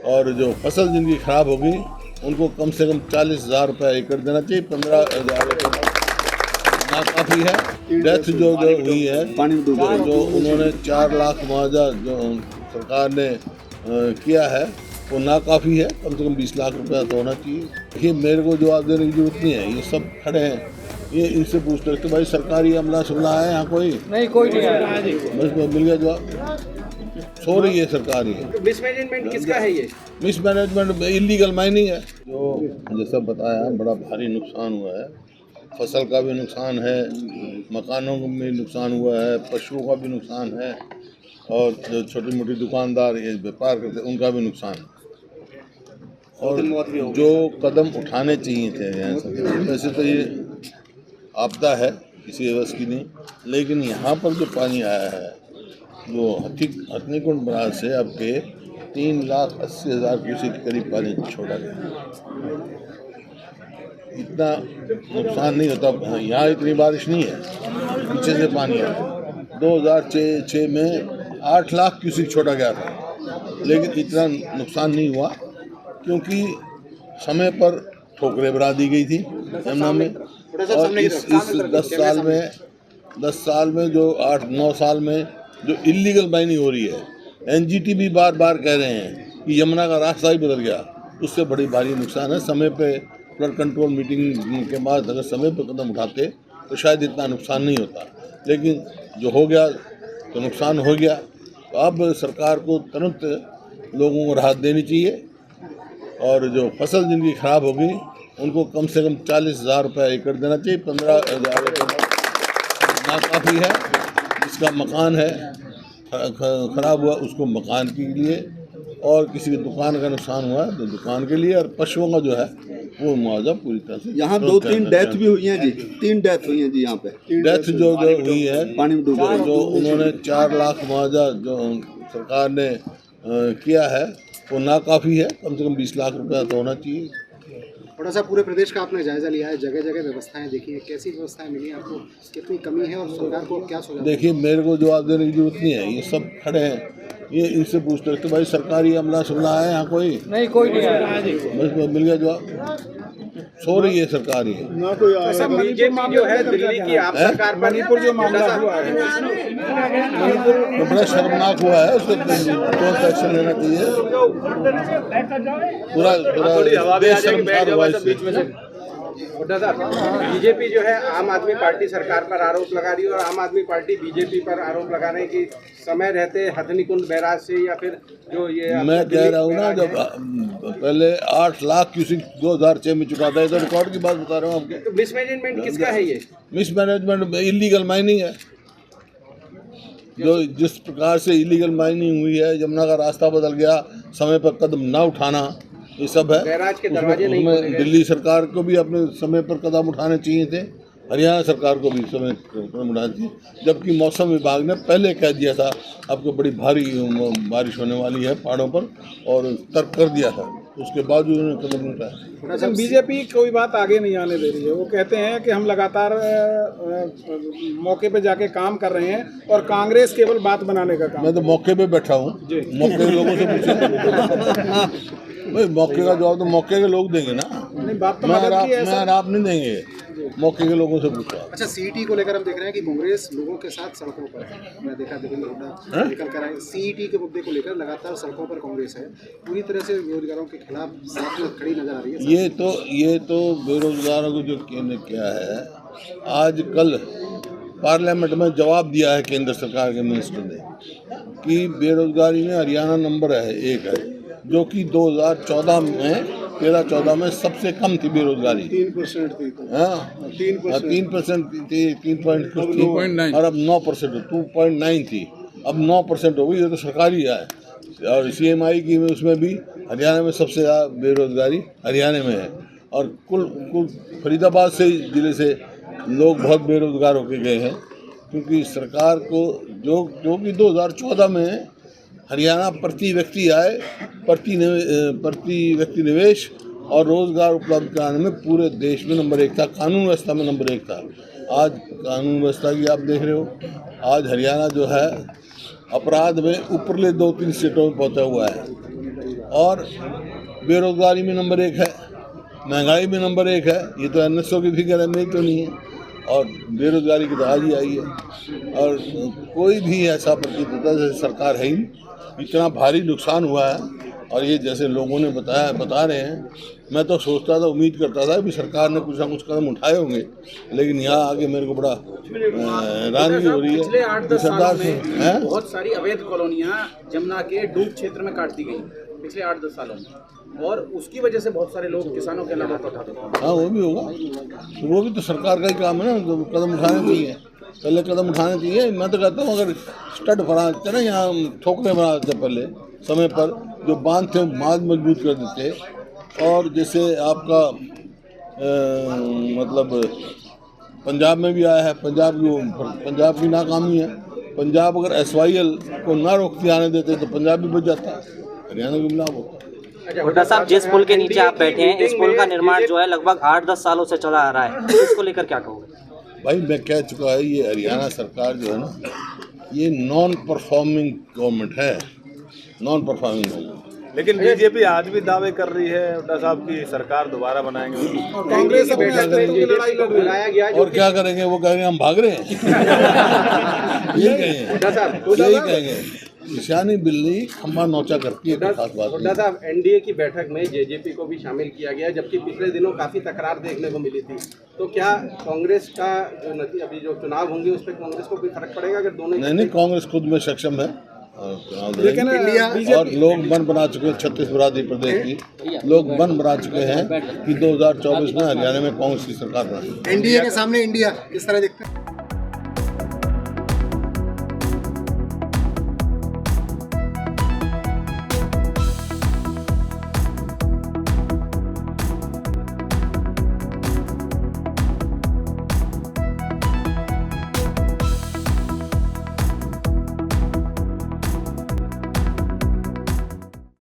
और जो फसल जिनकी खराब होगी उनको कम से कम 40,000 रुपये एकड़ देना चाहिए। 15,000 रुपये ना काफ़ी है। डेथ जो हुई है जो उन्होंने 4 लाख मुआवजा जो सरकार ने किया है वो ना काफ़ी है। कम से कम 20 लाख रुपया तो होना चाहिए। ये मेरे को जवाब देने की जरूरत नहीं है, ये सब खड़े हैं, ये इनसे पूछते रहे भाई सरकारी अमला शुमला है यहाँ कोई नहीं, कोई नहीं आया। बस मिल गया जवाब। सो रही है सरकार ये। तो मिसमैनेजमेंट किसका है ये? मिसमैनेजमेंट इलीगल माइनिंग है। जो जैसा बताया बड़ा भारी नुकसान हुआ है, फसल का भी नुकसान है, मकानों का भी नुकसान हुआ है, पशुओं का भी नुकसान है और जो छोटी मोटी दुकानदार ये व्यापार करते उनका भी नुकसान है। और जो कदम उठाने चाहिए थे, वैसे तो ये आपदा है, किसी बस की नहीं, लेकिन यहाँ पर जो पानी आया है वो हथनीकुंड बराज से अब के 3,80,000 क्यूसेक के करीब पानी छोड़ा गया। इतना नुकसान नहीं होता, यहाँ इतनी बारिश नहीं है, पीछे से पानी है। 2006 में 8 लाख क्यूसेक छोड़ा गया था, लेकिन इतना नुकसान नहीं हुआ क्योंकि समय पर ठोकरें बना दी गई थी यमुना में। और इस 10 साल में जो 8-9 साल में जो इलीगल माइनिंग हो रही है, एनजीटी भी बार बार कह रहे हैं कि यमुना का रास्ता ही बदल गया, उससे बड़ी भारी नुकसान है। समय पे फ्लड कंट्रोल मीटिंग के बाद अगर समय पे कदम उठाते तो शायद इतना नुकसान नहीं होता, लेकिन जो हो गया तो नुकसान हो गया। तो अब सरकार को तुरंत लोगों को राहत देनी चाहिए और जो फसल जिनकी खराब होगी उनको कम से कम 40,000 रुपये एकड़ देना चाहिए। 15,000 रुपये ना काफ़ी है। जिसका मकान है खराब हुआ उसको मकान के लिए, और किसी की दुकान का नुकसान हुआ तो दुकान के लिए, और पशुओं का जो है वो मुआवजा पूरी तरह से। यहाँ 2-3 डेथ भी हुई हैं जी, 3 डेथ हुई हैं जी यहाँ पे। डेथ जो हुई है पानी में डूबे, जो उन्होंने 4 लाख मुआवजा जो सरकार ने किया है वो ना काफ़ी है। कम से कम 20 लाख रुपया तो होना चाहिए। थोड़ा सा पूरे प्रदेश का आपने जायजा लिया है, जगह जगह व्यवस्थाएं देखी है, कैसी व्यवस्थाएं मिली आपको, कितनी कमी है और सरकार को क्या सुझाव? देखिए मेरे को जवाब देने की जरूरत नहीं है, ये सब खड़े हैं, ये इनसे पूछते रहे भाई सरकारी अमला शुमला है यहाँ कोई नहीं, कोई नहीं आया। बस मिल गया जवाब। सो रही है सरकार ये। बीजेपी जो है दिल्ली की आप सरकार पर मणिपुर जो मामला हुआ है तो बड़ा शर्मनाक हुआ है, उसको तुरंत एक्शन लेना चाहिए। पूरा देश शर्मसार हुआ इससे। बीजेपी जो है आम आदमी पार्टी सरकार पर आरोप लगा रही है और आम आदमी पार्टी बीजेपी पर आरोप लगा रहे हैं कि समय रहते हथनीकुंड बैराज से या फिर जो ये मैं कह रहा हूँ ना, जब पहले 8 लाख क्यूसेक 2006 में चुकाता है, तो रिकॉर्ड की बात बता रहा हूँ आपके। तो मिसमैनेजमेंट किसका है ये? मिसमैनेजमेंट इलीगल माइनिंग है। जो जिस प्रकार से इलीगल माइनिंग हुई है, यमुना का रास्ता बदल गया, समय पर कदम ना उठाना, ये सब है। बैराज के दरवाजे नहीं खोले गए। दिल्ली सरकार को भी अपने समय पर कदम उठाने चाहिए थे, हरियाणा सरकार को भी समय पर कदम उठाने चाहिए, जबकि मौसम विभाग ने पहले कह दिया था आपको बड़ी भारी बारिश होने वाली है पहाड़ों पर, और तर्क कर दिया था, उसके बाद उन्होंने कदम उठाया। बीजेपी कोई बात आगे नहीं आने दे रही है। वो कहते हैं कि हम लगातार मौके पे जाके काम कर रहे हैं और कांग्रेस केवल बात बनाने का काम। मैं तो मौके पे बैठा हूँ, मौके के लोगों से पूछे भाई, मौके का जवाब तो मौके के लोग देंगे ना। नहीं, बात तो मैं आप नहीं देंगे, मौके के लोगों से पूछा। अच्छा, सीईटी को लेकर हम देख रहे हैं कि कांग्रेस लोगों के साथ सड़कों पर है। मैं देखा देवेंद्र हुड्डा निकल कर आए। सीईटी के मुद्दे को लेकर लगातार सड़कों पर कांग्रेस है, पूरी तरह से बेरोजगारों के खिलाफ साथ में खड़ी नजर आ रही है। ये तो बेरोजगारों को जो केंद्र क्या है, आज कल पार्लियामेंट में जवाब दिया है केंद्र सरकार के मिनिस्टर ने कि बेरोजगारी में हरियाणा नंबर 1 है, जो कि 2014 में 13-14 में सबसे कम थी बेरोजगारी। 3% थी। हाँ 3% थी, 3.9 और अब 9%, 2.9 थी, अब 9% हो गई। ये तो सरकारी है। और CMI की में उसमें भी हरियाणा में सबसे ज़्यादा बेरोजगारी हरियाणा में है, और कुल फरीदाबाद से ज़िले से लोग बहुत बेरोजगार होके गए हैं, क्योंकि सरकार को जो कि 2014 में हरियाणा प्रति व्यक्ति आय, प्रति व्यक्ति निवेश और रोजगार उपलब्ध कराने में पूरे देश में नंबर 1 था, कानून व्यवस्था में नंबर 1 था। आज कानून व्यवस्था की आप देख रहे हो, आज हरियाणा जो है अपराध में ऊपरले 2-3 स्टेटों में पहुंचा हुआ है। और बेरोजगारी में नंबर 1 है, महंगाई में नंबर 1 है। ये तो NSO की फिगर है, मेरी तो नहीं है। और बेरोजगारी की तो आज ही आई है। और कोई भी ऐसा प्रतीत होता है जैसे सरकार है ही, इतना भारी नुकसान हुआ है। और ये जैसे लोगों ने बता रहे हैं, मैं तो सोचता था, उम्मीद करता था कि सरकार ने कुछ ना कुछ कदम उठाए होंगे, लेकिन यहाँ आगे मेरे को बड़ा हैरानगी हो रही है। पिछले 8-10 सालों में हैं? बहुत सारी अवैध कॉलोनियां जमुना के डूब क्षेत्र में काट दी गई पिछले 8-10 सालों में, और उसकी वजह से बहुत सारे लोग किसानों के अलावा उठाते हैं। हाँ, वो भी होगा। तो वो भी तो सरकार का ही काम है ना, तो कदम उठाने चाहिए, पहले कदम उठाने चाहिए। मैं तो कहता हूँ अगर स्टड बना देते ना, यहाँ ठोकरे बना देते पहले समय पर, जो बांध थे बांध मजबूत कर देते। और जैसे आपका मतलब पंजाब में भी आया है, पंजाब की नाकामी है। पंजाब अगर SYL को ना रोकती आने देते तो पंजाब भी बच जाता, हरियाणा भी लाभ होता। हुड्डा साहब, जिस पुल के नीचे आप बैठे हैं, इस पुल का निर्माण जो है लगभग 8-10 सालों से चला आ रहा है, इसको लेकर क्या कहोगे? भाई मैं कह चुका है, ये हरियाणा सरकार जो है ना, ये नॉन परफॉर्मिंग गवर्नमेंट है, नॉन परफॉर्मिंग गवर्नमेंट। लेकिन बीजेपी आज भी दावे कर रही है हुड्डा साहब की सरकार दोबारा बनाएंगे। और कांग्रेस अपने अस्तित्व की लड़ाई लड़ रही है। और क्या करेंगे? वो कहेंगे हम भाग रहे हैं। यही कहेंगे निशानी बिल्ली खम्बा नौचा करती है, कोई खास बात नहीं। हुड्डा साहब, NDA की बैठक में JJP को भी शामिल किया गया, जबकि पिछले दिनों काफी तकरार देखने को मिली थी। तो क्या कांग्रेस का जो अभी जो चुनाव होंगे उस पर कांग्रेस को कोई फर्क पड़ेगा अगर दोनों? नहीं, कांग्रेस खुद में सक्षम है। लेकिन और लोग मन बना चुके हैं, छत्तीसगढ़ आदि प्रदेश की लोग मन बना चुके हैं कि 2024 में हरियाणा में कांग्रेस की सरकार बने। NDA के सामने इंडिया किस तरह देखते हैं?